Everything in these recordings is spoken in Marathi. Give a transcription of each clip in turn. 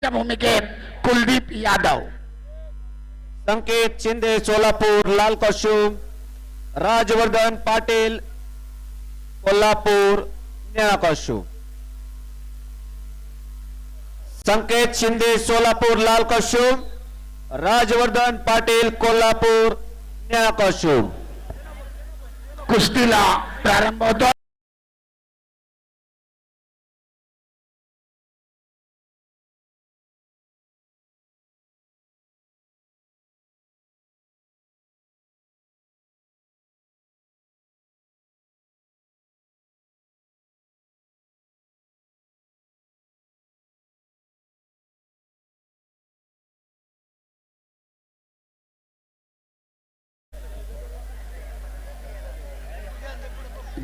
यांच्या भूमिकेत कुलदीप यादव. संकेत शिंदे सोलापूर लाल कॉस्ट्यूम, राजवर्धन पाटील कोल्हापूर निळा कॉस्ट्यूम. संकेत शिंदे सोलापूर लाल कॉस्ट्यूम, राजवर्धन पाटील कोल्हापूर निळा कॉस्ट्यूम. कुस्तीला प्रारंभ होतो.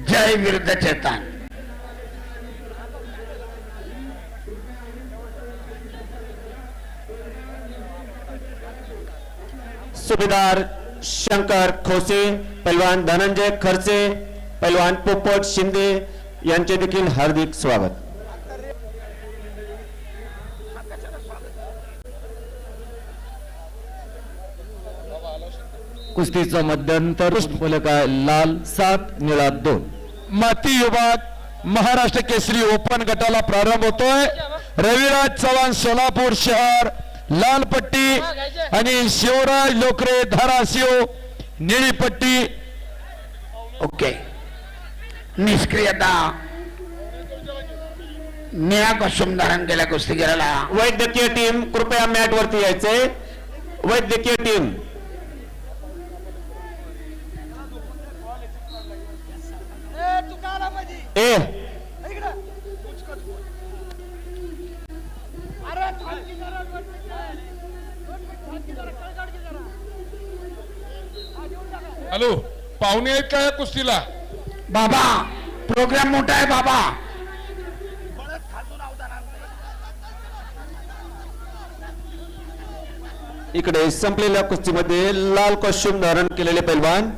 जय विरुद्ध चेतन. सुभेदार शंकर खोसे, पैलवान धनंजय खर्चे, पैलवान पोपट शिंदे यांचे देखील हार्दिक स्वागत. कुस्तीचा मध्यंतर फलक आहे लाल 7 निळा 2. माती विभाग महाराष्ट्र केसरी ओपन गटाला प्रारंभ होतोय. रविराज चव्हाण सोलापूर शहर लाल पट्टी आणि शिवराज लोकरे धाराशिव निळी पट्टी. ओके. निष्क्रियता निळा कॉस्ट्यूम धारण केल्या कुस्तीगीराला. वैद्यकीय टीम कृपया मॅट वरती यायचे. वैद्यकीय टीम ए हॅलो, पाहुणे आहेत का या कुस्तीला? बाबा प्रोग्राम मोठा आहे बाबा. इकडे संपलेल्या कुस्तीमध्ये लाल कॉस्ट्यूम धारण केलेले पैलवान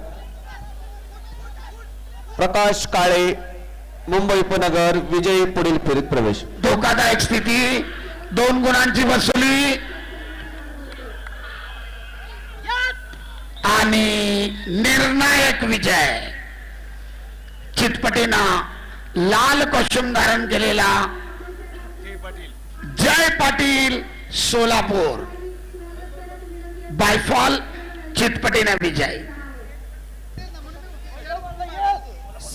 प्रकाश काळे मुंबई उपनगर विजयी पुढील फेरीत प्रवेश. धोकादायक स्थिती 2 गुणांची वसुली आणि निर्णायक विजय. चितपटीनं लाल कॉस्ट्यूम धारण केलेला जय पाटील सोलापूर बायफॉल चितपटीनं विजय.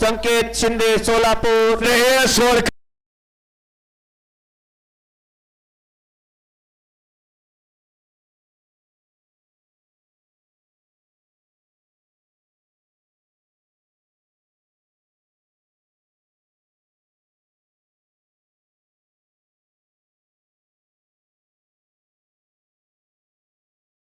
संकेत शिंदे सोलापूर श्रेयस